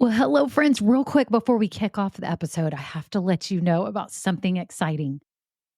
Well, hello, friends. Real quick before we kick off the episode, I have to let you know about something exciting.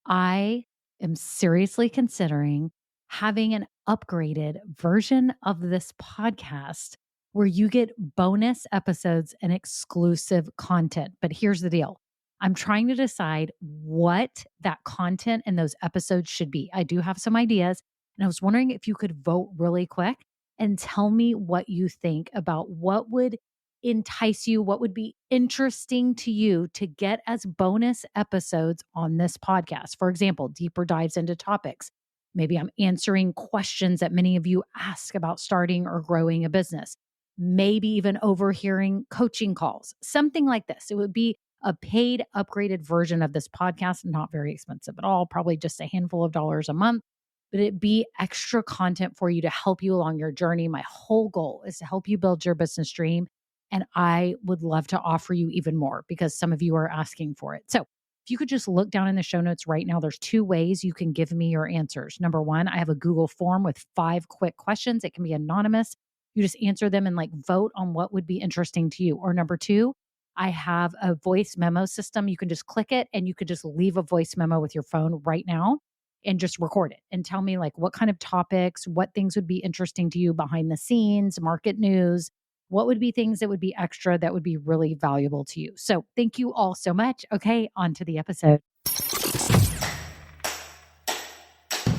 I am seriously considering having an upgraded version of this podcast where you get bonus episodes and exclusive content. But here's the deal, I'm trying to decide what that content and those episodes should be. I do have some ideas, and I was wondering if you could vote really quick and tell me what you think about what would entice you, what would be interesting to you to get as bonus episodes on this podcast. For example, deeper dives into topics. Maybe I'm answering questions that many of you ask about starting or growing a business. Maybe even overhearing coaching calls, something like this. It would be a paid, upgraded version of this podcast, not very expensive at all, probably just a handful of dollars a month, but it be extra content for you to help you along your journey. My whole goal is to help you build your business dream. And I would love to offer you even more because some of you are asking for it. So if you could just look down in the show notes right now, there's 2 ways you can give me your answers. Number 1, I have a Google form with 5 quick questions. It can be anonymous. You just answer them and vote on what would be interesting to you. Or number 2, I have a voice memo system. You can just click it and you could just leave a voice memo with your phone right now and just record it and tell me what kind of topics, what things would be interesting to you behind the scenes, market news. What would be things that would be extra that would be really valuable to you? So thank you all so much. Okay, on to the episode.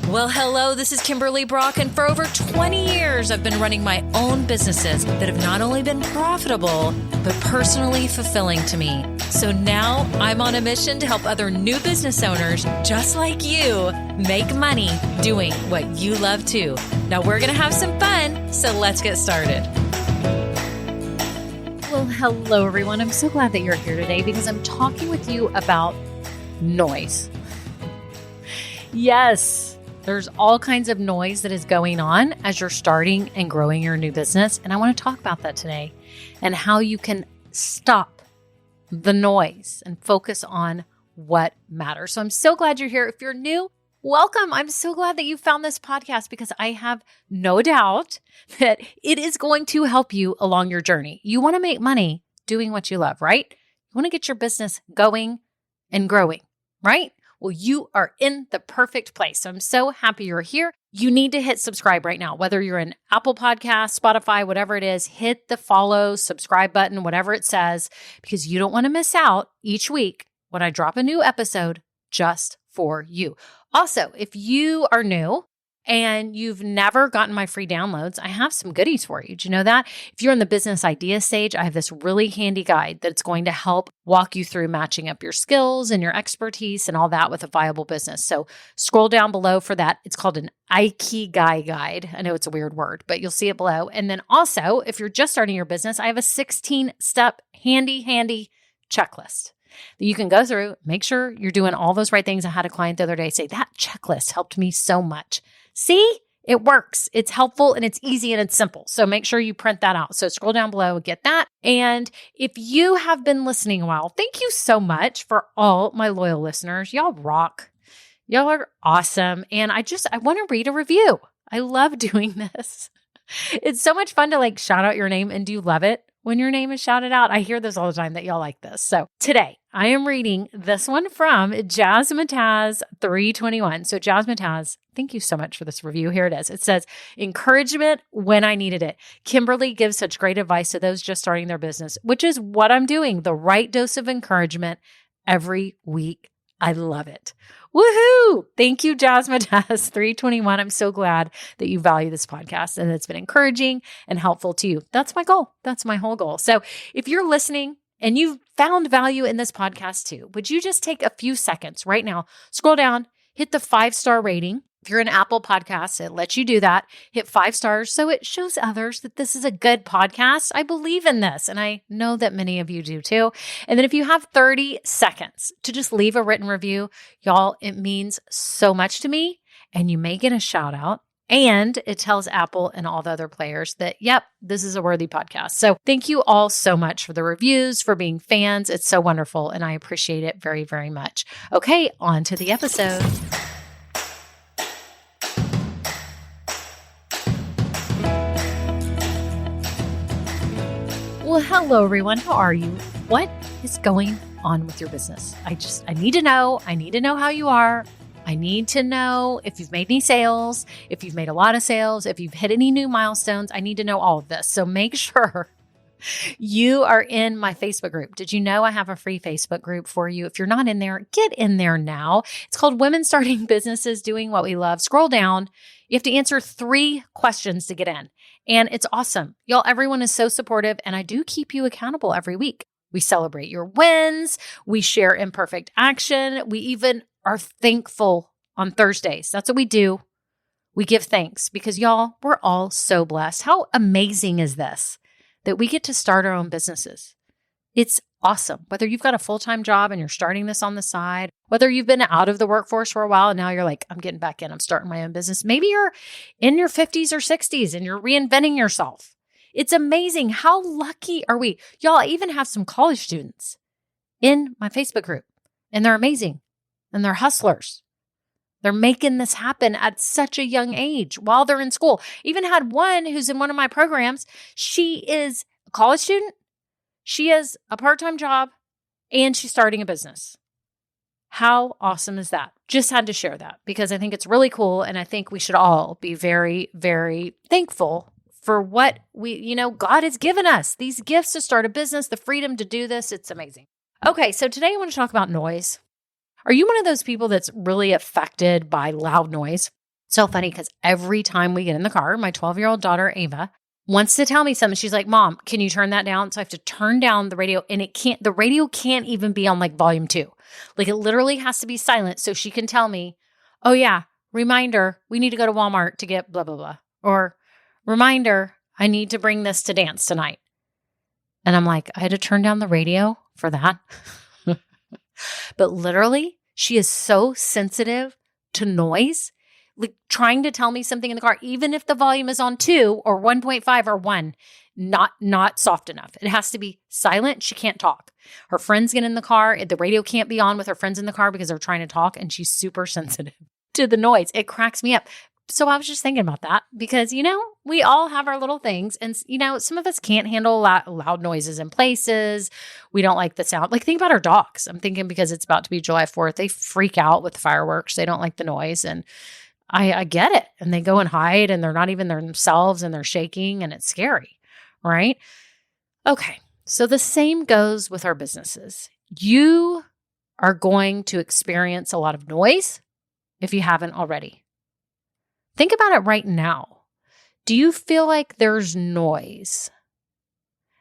Well, hello, this is Kimberly Brock, and for over 20 years, I've been running my own businesses that have not only been profitable, but personally fulfilling to me. So now I'm on a mission to help other new business owners just like you make money doing what you love too. Now we're going to have some fun, so let's get started. Well, hello, everyone. I'm so glad that you're here today because I'm talking with you about noise. Yes, there's all kinds of noise that is going on as you're starting and growing your new business. And I want to talk about that today and how you can stop the noise and focus on what matters. So I'm so glad you're here. If you're new, welcome. I'm so glad that you found this podcast because I have no doubt that it is going to help you along your journey. You want to make money doing what you love, right? You want to get your business going and growing, right? Well, you are in the perfect place. So I'm so happy you're here. You need to hit subscribe right now, whether you're in Apple Podcasts, Spotify, whatever it is, hit the follow, subscribe button, whatever it says, because you don't want to miss out each week when I drop a new episode just for you. Also, if you are new and you've never gotten my free downloads, I have some goodies for you. Do you know that? If you're in the business idea stage, I have this really handy guide that's going to help walk you through matching up your skills and your expertise and all that with a viable business. So scroll down below for that. It's called an Ikigai guide. I know it's a weird word, but you'll see it below. And then also, if you're just starting your business, I have a 16-step handy checklist that you can go through, make sure you're doing all those right things. I had a client the other day say, that checklist helped me so much. See, it works. It's helpful and it's easy and it's simple. So make sure you print that out. So scroll down below and get that. And if you have been listening a while, thank you so much for all my loyal listeners. Y'all rock. Y'all are awesome. And I want to read a review. I love doing this. It's so much fun to shout out your name. And do you love it when your name is shouted out? I hear this all the time that y'all like this. So today I am reading this one from Jazzmatazz 321. So Jazzmatazz, thank you so much for this review. Here it is. It says, encouragement when I needed it. Kimberly gives such great advice to those just starting their business, which is what I'm doing. The right dose of encouragement every week. I love it. Woohoo! Thank you, Jazzmatazz 321. I'm so glad that you value this podcast and it's been encouraging and helpful to you. That's my goal. That's my whole goal. So if you're listening and you've found value in this podcast too, would you just take a few seconds right now, scroll down, hit the 5-star rating. If you're an Apple Podcast, it lets you do that. Hit 5 stars so it shows others that this is a good podcast. I believe in this, and I know that many of you do too. And then if you have 30 seconds to just leave a written review, y'all, it means so much to me, and you may get a shout out. And it tells Apple and all the other players that, yep, this is a worthy podcast. So thank you all so much for the reviews, for being fans. It's so wonderful, and I appreciate it very, very much. Okay, on to the episode. Well, hello, everyone. How are you? What is going on with your business? I need to know. I need to know how you are. I need to know if you've made any sales, if you've made a lot of sales, if you've hit any new milestones. I need to know all of this. So make sure you are in my Facebook group. Did you know I have a free Facebook group for you? If you're not in there, get in there now. It's called Women Starting Businesses Doing What We Love. Scroll down. You have to answer 3 questions to get in. And it's awesome. Y'all, everyone is so supportive, and I do keep you accountable every week. We celebrate your wins. We share imperfect action. We even are thankful on Thursdays. That's what we do. We give thanks because, y'all, we're all so blessed. How amazing is this that we get to start our own businesses? It's awesome. Whether you've got a full-time job and you're starting this on the side, whether you've been out of the workforce for a while and now you're like, I'm getting back in, I'm starting my own business. Maybe you're in your 50s or 60s and you're reinventing yourself. It's amazing. How lucky are we? Y'all, I even have some college students in my Facebook group, and they're amazing, and they're hustlers. They're making this happen at such a young age while they're in school. Even had one who's in one of my programs. She is a college student. She has a part-time job, and she's starting a business. How awesome is that? Just had to share that because I think it's really cool, and I think we should all be very, very thankful for what God has given us. These gifts to start a business, the freedom to do this. It's amazing. Okay, so today I want to talk about noise. Are you one of those people that's really affected by loud noise? So funny because every time we get in the car, my 12-year-old daughter, Ava, wants to tell me something. She's like, Mom, can you turn that down? So I have to turn down the radio, and the radio can't even be on like volume 2. Like it literally has to be silent so she can tell me, oh yeah, reminder, we need to go to Walmart to get blah, blah, blah. Or reminder, I need to bring this to dance tonight. And I'm like, I had to turn down the radio for that. But literally, she is so sensitive to noise, like trying to tell me something in the car, even if the volume is on 2 or 1.5 or 1, not soft enough. It has to be silent. She can't talk. Her friends get in the car. The radio can't be on with her friends in the car because they're trying to talk, and she's super sensitive to the noise. It cracks me up. So I was just thinking about that because, we all have our little things, and, some of us can't handle loud noises in places. We don't like the sound. Like think about our dogs. I'm thinking because it's about to be July 4th, they freak out with fireworks. They don't like the noise, and I get it. And they go and hide, and they're not even themselves, and they're shaking, and it's scary, right? Okay. So the same goes with our businesses. You are going to experience a lot of noise if you haven't already. Think about it right now. Do you feel like there's noise?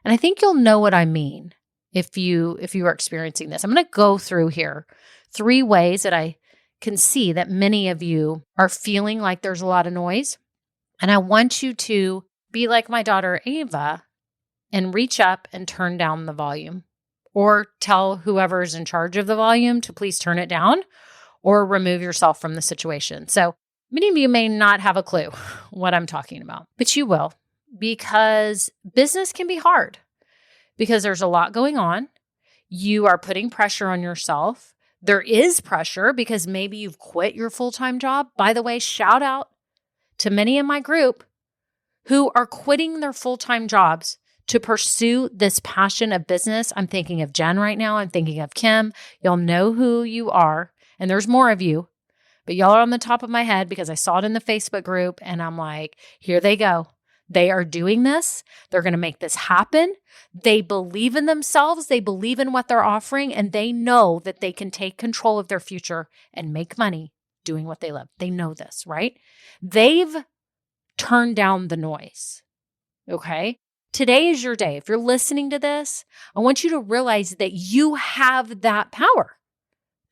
And I think you'll know what I mean if you are experiencing this. I'm going to go through here 3 ways that I can see that many of you are feeling like there's a lot of noise. And I want you to be like my daughter Ava and reach up and turn down the volume, or tell whoever's in charge of the volume to please turn it down or remove yourself from the situation. So many of you may not have a clue what I'm talking about, but you will, because business can be hard because there's a lot going on. You are putting pressure on yourself. There is pressure because maybe you've quit your full-time job. By the way, shout out to many in my group who are quitting their full-time jobs to pursue this passion of business. I'm thinking of Jen right now. I'm thinking of Kim. You'll know who you are, and there's more of you. But y'all are on the top of my head because I saw it in the Facebook group, and I'm like, here they go. They are doing this. They're going to make this happen. They believe in themselves. They believe in what they're offering, and they know that they can take control of their future and make money doing what they love. They know this, right? They've turned down the noise, okay? Today is your day. If you're listening to this, I want you to realize that you have that power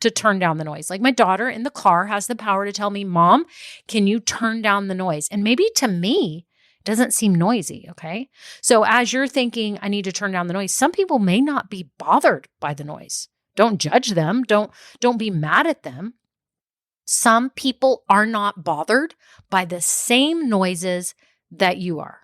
to turn down the noise. Like my daughter in the car has the power to tell me, Mom, can you turn down the noise? And maybe to me, it doesn't seem noisy, okay? So as you're thinking, I need to turn down the noise, some people may not be bothered by the noise. Don't judge them. Don't be mad at them. Some people are not bothered by the same noises that you are,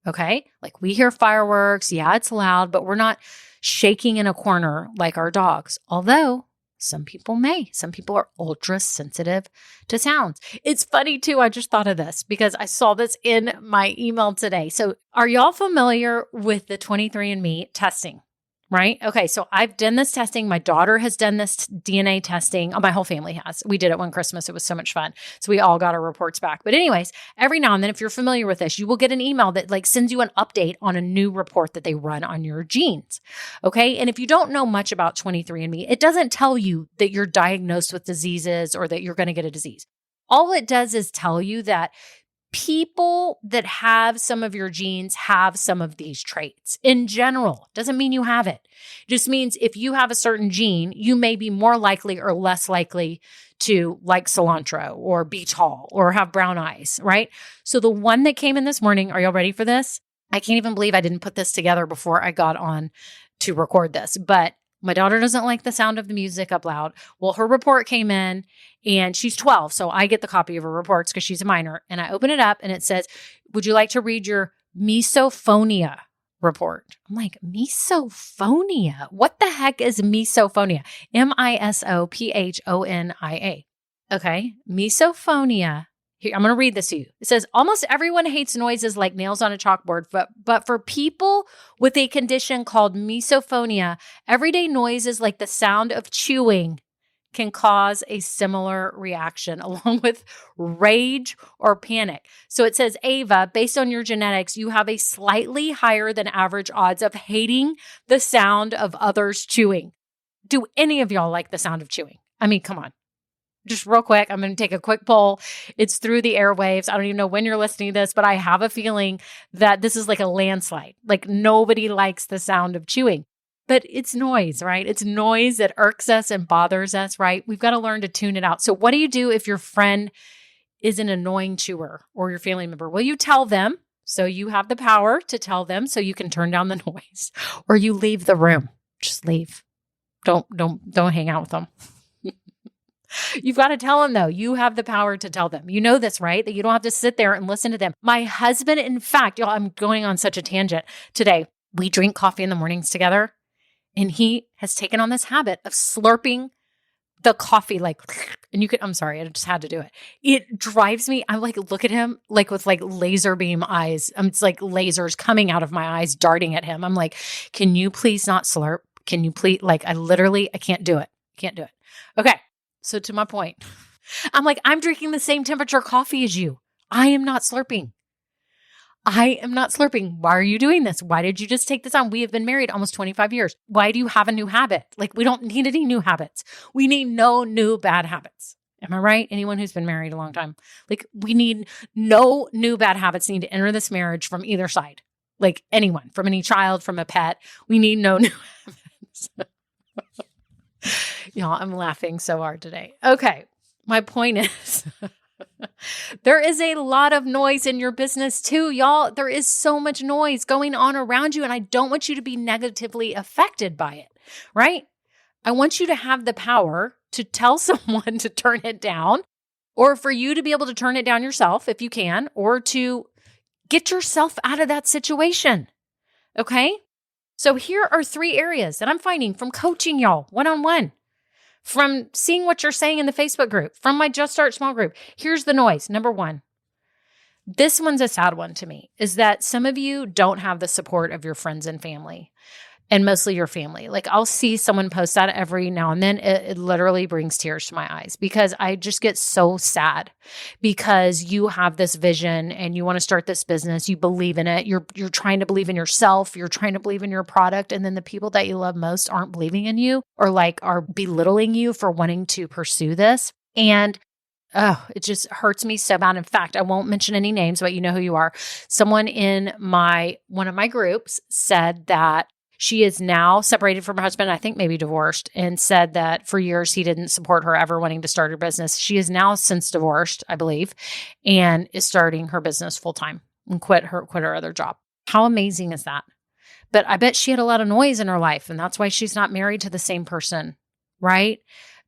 okay? Like we hear fireworks. Yeah, it's loud, but we're not shaking in a corner like our dogs. Although Some people may. Some people are ultra sensitive to sounds. It's funny too. I just thought of this because I saw this in my email today. So are y'all familiar with the 23andMe testing? Right? Okay. So I've done this testing. My daughter has done this DNA testing. Oh, my whole family has. We did it one Christmas. It was so much fun. So we all got our reports back. But anyways, every now and then, if you're familiar with this, you will get an email that like sends you an update on a new report that they run on your genes. Okay. And if you don't know much about 23andMe, it doesn't tell you that you're diagnosed with diseases or that you're going to get a disease. All it does is tell you that people that have some of your genes have some of these traits. In general, doesn't mean you have it. It just means if you have a certain gene, you may be more likely or less likely to like cilantro or be tall or have brown eyes, right? So the one that came in this morning, are y'all ready for this? I can't even believe I didn't put this together before I got on to record this, but my daughter doesn't like the sound of the music up loud. Well, her report came in and she's 12. So I get the copy of her reports because she's a minor. And I open it up and it says, would you like to read your misophonia report? I'm like, misophonia? What the heck is misophonia? misophonia. Okay. Misophonia. Here, I'm going to read this to you. It says, almost everyone hates noises like nails on a chalkboard, but for people with a condition called misophonia, everyday noises like the sound of chewing can cause a similar reaction along with rage or panic. So it says, Ava, based on your genetics, you have a slightly higher than average odds of hating the sound of others chewing. Do any of y'all like the sound of chewing? I mean, come on. Just real quick, I'm going to take a quick poll. It's through the airwaves. I don't even know when you're listening to this, but I have a feeling that this is like a landslide. Like nobody likes the sound of chewing, but it's noise, right? It's noise that irks us and bothers us, right? We've got to learn to tune it out. So what do you do if your friend is an annoying chewer or your family member? Well, you tell them. So you have the power to tell them so you can turn down the noise, or you leave the room. Just leave. Don't hang out with them. You've got to tell them though. You have the power to tell them. You know this, right? That you don't have to sit there and listen to them. My husband, in fact, y'all, I'm going on such a tangent today. We drink coffee in the mornings together and he has taken on this habit of slurping the coffee like, and you could, I'm sorry, I just had to do it. It drives me. I like look at him like with like laser beam eyes. It's like lasers coming out of my eyes, darting at him. I'm like, can you please not slurp? Can you please, like, I can't do it. Can't do it. Okay. So to my point, I'm like, I'm drinking the same temperature coffee as you. I am not slurping. I am not slurping. Why are you doing this? Why did you just take this on? We have been married almost 25 years. Why do you have a new habit? Like, we don't need any new habits. We need no new bad habits. Am I right? Anyone who's been married a long time, like we need no new bad habits need to enter this marriage from either side. Like anyone, from any child, from a pet, we need no new habits. Y'all, I'm laughing so hard today. Okay. My point is there is a lot of noise in your business too, y'all. There is so much noise going on around you, and I don't want you to be negatively affected by it, right? I want you to have the power to tell someone to turn it down, or for you to be able to turn it down yourself if you can, or to get yourself out of that situation. Okay? So here are 3 areas that I'm finding from coaching y'all one-on-one, from seeing what you're saying in the Facebook group, from my Just Start Small group. Here's the noise. Number 1, this one's a sad one to me, is that some of you don't have the support of your friends and family, and mostly your family. Like I'll see someone post that every now and then. It literally brings tears to my eyes because I just get so sad because you have this vision and you want to start this business. You believe in it. You're trying to believe in yourself. You're trying to believe in your product. And then the people that you love most aren't believing in you or like are belittling you for wanting to pursue this. And it just hurts me so bad. In fact, I won't mention any names, but you know who you are. Someone in one of my groups said that she is now separated from her husband, I think maybe divorced, and said that for years he didn't support her ever wanting to start her business. She is now since divorced, I believe, and is starting her business full time and quit her other job. How amazing is that? But I bet she had a lot of noise in her life, and that's why she's not married to the same person, right?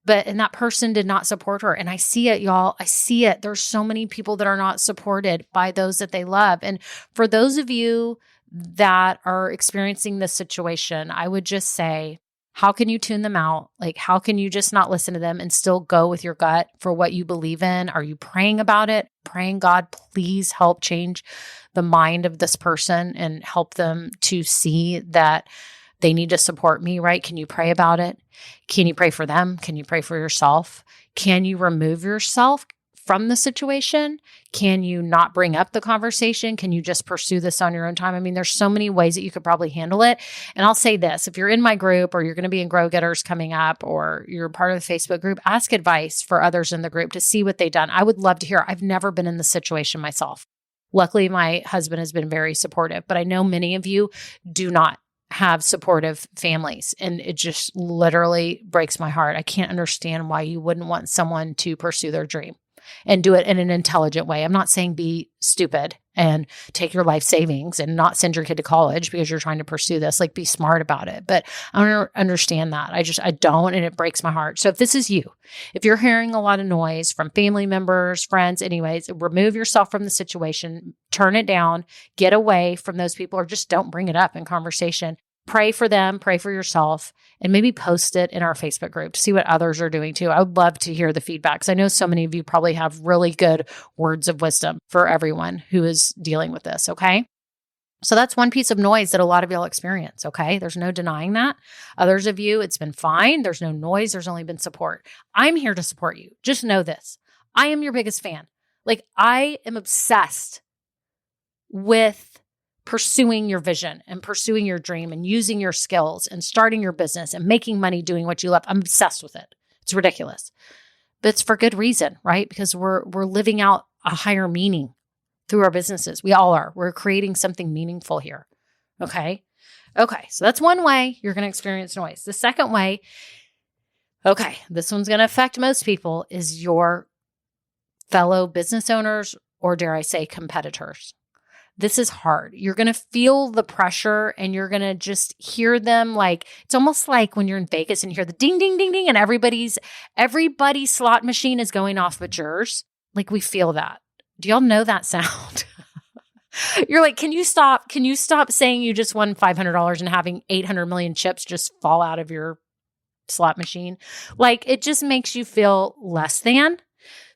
And that person did not support her. And I see it, y'all. I see it. There's so many people that are not supported by those that they love. And for those of you that are experiencing this situation, I would just say, How can you tune them out? Like, how can you just not listen to them and still go with your gut for what you believe in? Are you praying about it? Praying, God, please help change the mind of this person and help them to see that they need to support me, right? Can you pray about it? Can you pray for them? Can you pray for yourself? Can you remove yourself from the situation? Can you not bring up the conversation? Can you just pursue this on your own time? I mean, there's so many ways that you could probably handle it. And I'll say this, if you're in my group or you're going to be in Grow Getters coming up or you're part of the Facebook group, ask advice for others in the group to see what they've done. I would love to hear. I've never been in this situation myself. Luckily, my husband has been very supportive, but I know many of you do not have supportive families. And it just literally breaks my heart. I can't understand why you wouldn't want someone to pursue their dream and do it in an intelligent way. I'm not saying be stupid and take your life savings and not send your kid to college because you're trying to pursue this. Like, be smart about it. But I don't understand that. I don't, and it breaks my heart. So if this is you, if you're hearing a lot of noise from family members, friends, anyways, remove yourself from the situation, turn it down, get away from those people, or just don't bring it up in conversation. Pray for them, pray for yourself, and maybe post it in our Facebook group to see what others are doing too. I would love to hear the feedback because I know so many of you probably have really good words of wisdom for everyone who is dealing with this, okay? So that's one piece of noise that a lot of y'all experience, okay? There's no denying that. Others of you, it's been fine. There's no noise. There's only been support. I'm here to support you. Just know this. I am your biggest fan. Like, I am obsessed with pursuing your vision and pursuing your dream and using your skills and starting your business and making money doing what you love. I'm obsessed with it. It's ridiculous. But it's for good reason, right? Because we're living out a higher meaning through our businesses. We all are. We're creating something meaningful here. Okay. So that's one way you're going to experience noise. The second way, this one's going to affect most people, is your fellow business owners, or dare I say competitors. This is hard. You're going to feel the pressure and you're going to just hear them. Like, it's almost like when you're in Vegas and you hear the ding, ding, ding, ding, and everybody's slot machine is going off but yours. Like, we feel that. Do y'all know that sound? You're like, can you stop? Can you stop saying you just won $500 and having 800 million chips just fall out of your slot machine? Like, it just makes you feel less than.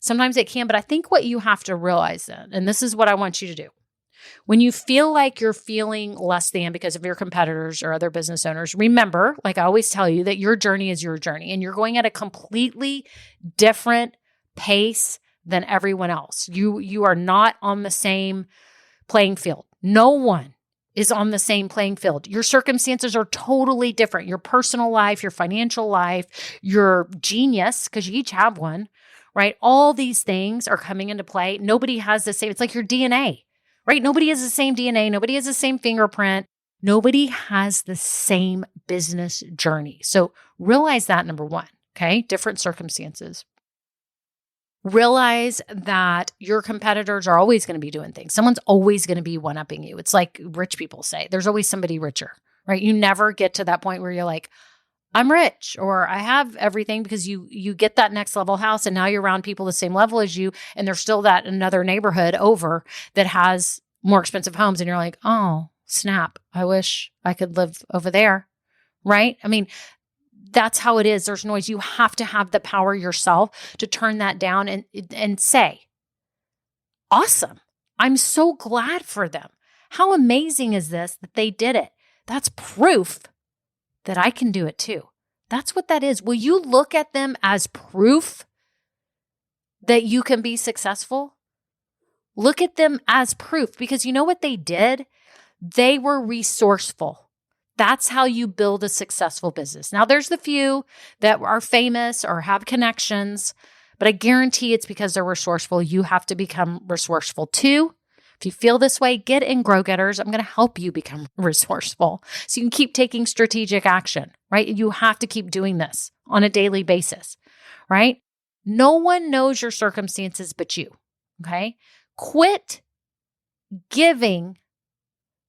Sometimes it can, but I think what you have to realize then, and this is what I want you to do. When you feel like you're feeling less than because of your competitors or other business owners, remember, like I always tell you, that your journey is your journey and you're going at a completely different pace than everyone else. You are not on the same playing field. No one is on the same playing field. Your circumstances are totally different. Your personal life, your financial life, your genius, because you each have one, right? All these things are coming into play. Nobody has the same, it's like your DNA. Right? Nobody has the same DNA. Nobody has the same fingerprint. Nobody has the same business journey. So realize that, number one, okay? Different circumstances. Realize that your competitors are always going to be doing things. Someone's always going to be one-upping you. It's like rich people say, there's always somebody richer, right? You never get to that point where you're like, I'm rich or I have everything, because you get that next level house and now you're around people the same level as you and there's still that another neighborhood over that has more expensive homes and you're like, oh, snap. I wish I could live over there, right? I mean, that's how it is. There's noise. You have to have the power yourself to turn that down and say, awesome. I'm so glad for them. How amazing is this that they did it? That's proof that I can do it too. That's what that is. Will you look at them as proof that you can be successful? Look at them as proof, because you know what they did? They were resourceful. That's how you build a successful business. Now, there's the few that are famous or have connections, but I guarantee it's because they're resourceful. You have to become resourceful too. If you feel this way, get in Grow Getters. I'm going to help you become resourceful so you can keep taking strategic action, right? You have to keep doing this on a daily basis, right? No one knows your circumstances but you, okay? Quit giving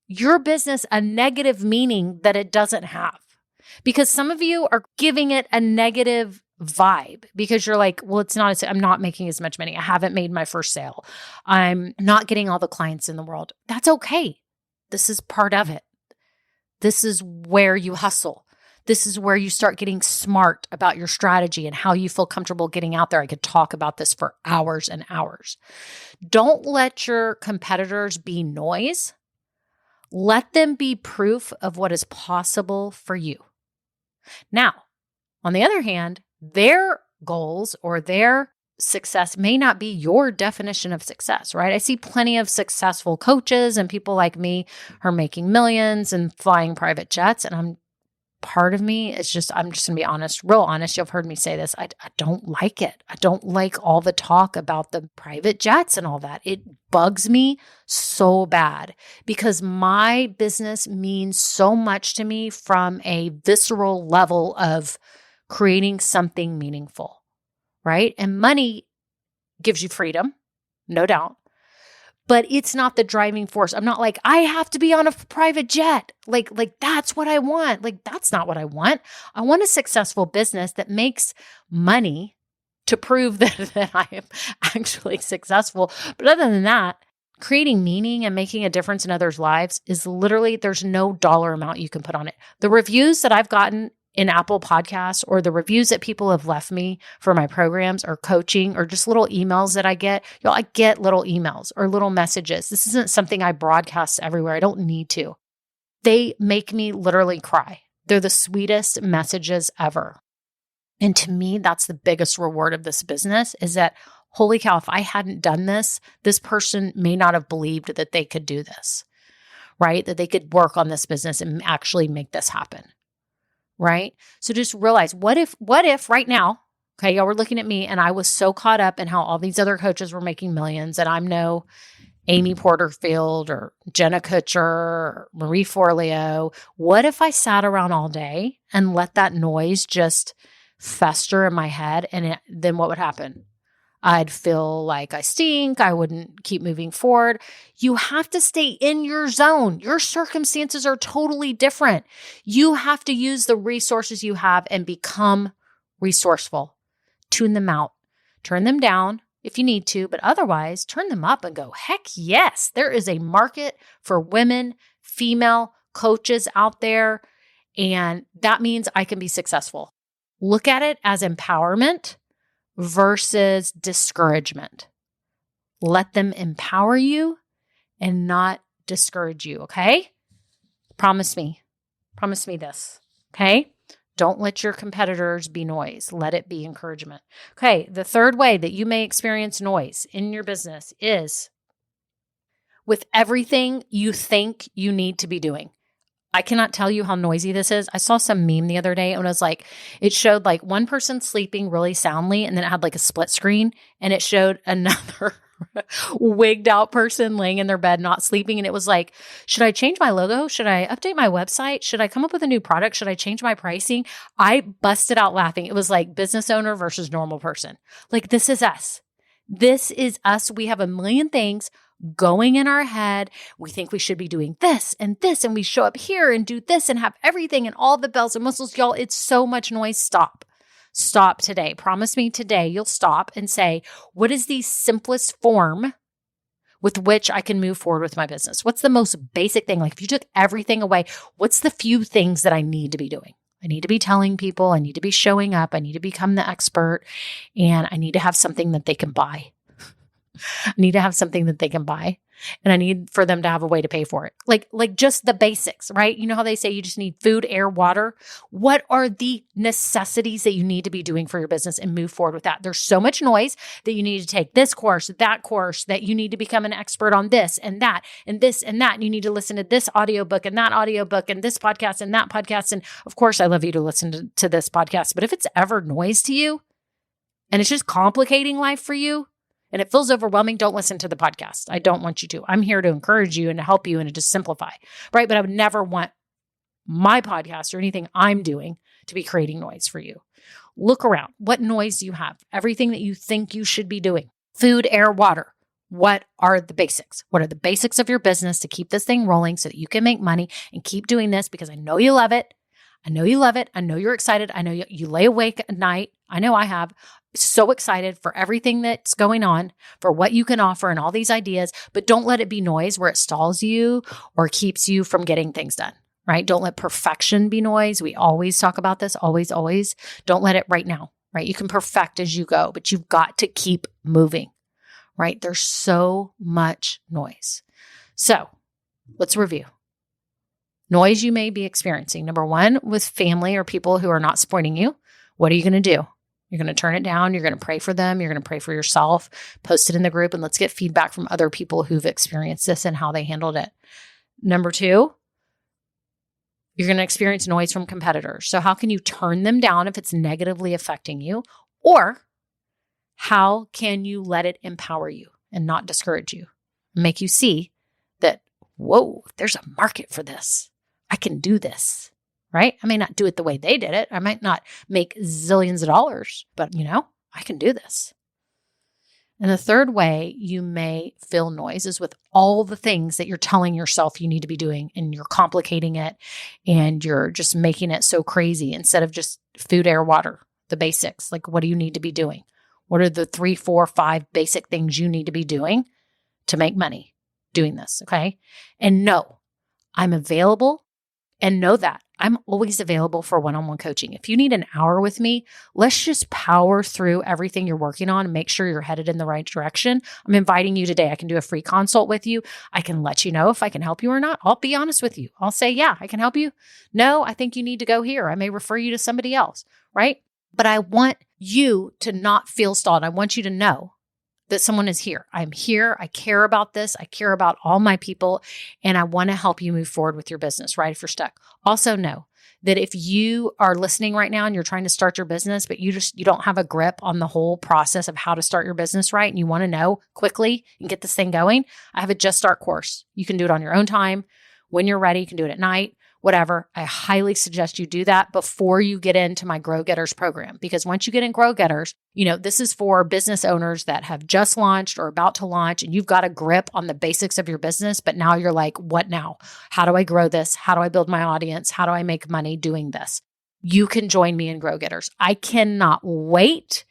your business a negative meaning that it doesn't have, because some of you are giving it a negative vibe because you're like, well, I'm not making as much money. I haven't made my first sale. I'm not getting all the clients in the world. That's okay. This is part of it. This is where you hustle. This is where you start getting smart about your strategy and how you feel comfortable getting out there. I could talk about this for hours and hours. Don't let your competitors be noise. Let them be proof of what is possible for you. Now, on the other hand, their goals or their success may not be your definition of success, right? I see plenty of successful coaches and people like me who are making millions and flying private jets. And part of me is I'm just going to be honest, real honest. You've heard me say this. I don't like it. I don't like all the talk about the private jets and all that. It bugs me so bad because my business means so much to me from a visceral level of creating something meaningful, right? And money gives you freedom, no doubt. But it's not the driving force. I'm not like, I have to be on a private jet. Like that's what I want. Like, that's not what I want. I want a successful business that makes money to prove that I am actually successful. But other than that, creating meaning and making a difference in others' lives is literally, there's no dollar amount you can put on it. The reviews that I've gotten in Apple Podcasts or the reviews that people have left me for my programs or coaching or just little emails that I get, I get little emails or little messages. This isn't something I broadcast everywhere. I don't need to. They make me literally cry. They're the sweetest messages ever. And to me, that's the biggest reward of this business is that, holy cow, if I hadn't done this, this person may not have believed that they could do this, right? That they could work on this business and actually make this happen. Right? So just realize, what if right now, okay, y'all were looking at me and I was so caught up in how all these other coaches were making millions and I'm no Amy Porterfield or Jenna Kutcher or Marie Forleo. What if I sat around all day and let that noise just fester in my head? And then what would happen? I'd feel like I stink. I wouldn't keep moving forward. You have to stay in your zone. Your circumstances are totally different. You have to use the resources you have and become resourceful. Tune them out. Turn them down if you need to, but otherwise turn them up and go, heck yes, there is a market for women, female coaches out there, and that means I can be successful. Look at it as empowerment versus discouragement. Let them empower you and not discourage you, okay? Promise me this, okay? Don't let your competitors be noise. Let it be encouragement. Okay, the third way that you may experience noise in your business is with everything you think you need to be doing. I cannot tell you how noisy this is. I saw some meme the other day and it was like, it showed like one person sleeping really soundly and then it had like a split screen and it showed another wigged out person laying in their bed, not sleeping. And it was like, should I change my logo? Should I update my website? Should I come up with a new product? Should I change my pricing? I busted out laughing. It was like business owner versus normal person. Like, this is us. This is us. We have a million things going in our head. We think we should be doing this, and we show up here and do this and have everything and all the bells and whistles. Y'all, it's so much noise. Stop today. Promise me today you'll stop and say, what is the simplest form with which I can move forward with my business? What's the most basic thing? Like, if you took everything away, what's the few things that I need to be doing? I need to be telling people, I need to be showing up, I need to become the expert, and I need to have something that they can buy. I need to have something that they can buy, and I need for them to have a way to pay for it. Like just the basics, right? You know how they say you just need food, air, water. What are the necessities that you need to be doing for your business and move forward with that? There's so much noise that you need to take this course, that you need to become an expert on this and that and this and that. And you need to listen to this audiobook and that audiobook and this podcast and that podcast. And of course, I love you to listen to this podcast. But if it's ever noise to you and it's just complicating life for you, and it feels overwhelming, don't listen to the podcast. I don't want you to. I'm here to encourage you and to help you and to just simplify, right? But I would never want my podcast or anything I'm doing to be creating noise for you. Look around. What noise do you have? Everything that you think you should be doing. Food, air, water. What are the basics? What are the basics of your business to keep this thing rolling so that you can make money and keep doing this? Because I know you love it. I know you love it. I know you're excited. I know you lay awake at night. I know I have. So excited for everything that's going on, for what you can offer and all these ideas, but don't let it be noise where it stalls you or keeps you from getting things done, right? Don't let perfection be noise. We always talk about this, always, always. Don't let it right now, right? You can perfect as you go, but you've got to keep moving, right? There's so much noise. So let's review. Noise you may be experiencing. Number one, with family or people who are not supporting you, what are you going to do? You're going to turn it down. You're going to pray for them. You're going to pray for yourself, post it in the group, and let's get feedback from other people who've experienced this and how they handled it. Number two, you're going to experience noise from competitors. So how can you turn them down if it's negatively affecting you? Or how can you let it empower you and not discourage you? Make you see that, whoa, there's a market for this. I can do this, right? I may not do it the way they did it. I might not make zillions of dollars, but I can do this. And the third way you may feel noise is with all the things that you're telling yourself you need to be doing, and you're complicating it and you're just making it so crazy instead of just food, air, water, the basics. Like, what do you need to be doing? What are the 3, 4, 5 basic things you need to be doing to make money doing this? Okay. And no, I'm available, and know that I'm always available for one-on-one coaching. If you need an hour with me, let's just power through everything you're working on and make sure you're headed in the right direction. I'm inviting you today. I can do a free consult with you. I can let you know if I can help you or not. I'll be honest with you. I'll say, yeah, I can help you. No, I think you need to go here. I may refer you to somebody else, right? But I want you to not feel stalled. I want you to know that someone is here. I'm here. I care about this. I care about all my people, and I want to help you move forward with your business, right? If you're stuck. Also know that if you are listening right now and you're trying to start your business, but you don't have a grip on the whole process of how to start your business right, and you want to know quickly and get this thing going, I have a Just Start course. You can do it on your own time. When you're ready, you can do it at night. Whatever. I highly suggest you do that before you get into my Grow Getters program, because once you get in Grow Getters, this is for business owners that have just launched or about to launch, and you've got a grip on the basics of your business, but now you're like, what now? How do I grow this? How do I build my audience? How do I make money doing this? You can join me in Grow Getters. I cannot wait.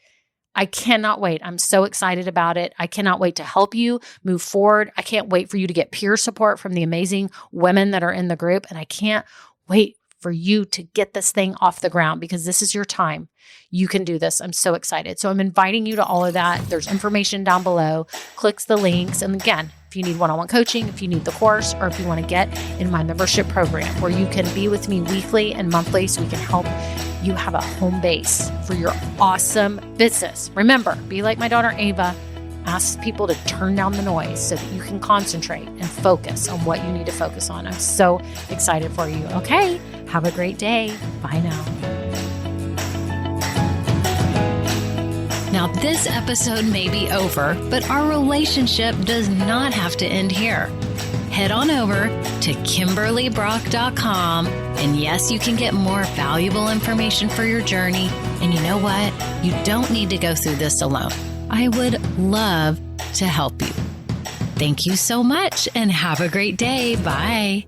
I'm so excited about it. I cannot wait to help you move forward. I can't wait for you to get peer support from the amazing women that are in the group. And I can't wait for you to get this thing off the ground, because this is your time. You can do this. I'm so excited. So I'm inviting you to all of that. There's information down below. Click the links. And again, if you need one-on-one coaching, if you need the course, or if you want to get in my membership program where you can be with me weekly and monthly so we can help you have a home base for your awesome business. Remember, be like my daughter Ava. Ask people to turn down the noise so that you can concentrate and focus on what you need to focus on. I'm so excited for you. Okay, have a great day. Bye now. Now, this episode may be over, but our relationship does not have to end here. Head on over to KimberlyBrock.com, and yes, you can get more valuable information for your journey. And you know what? You don't need to go through this alone. I would love to help you. Thank you so much, and have a great day. Bye.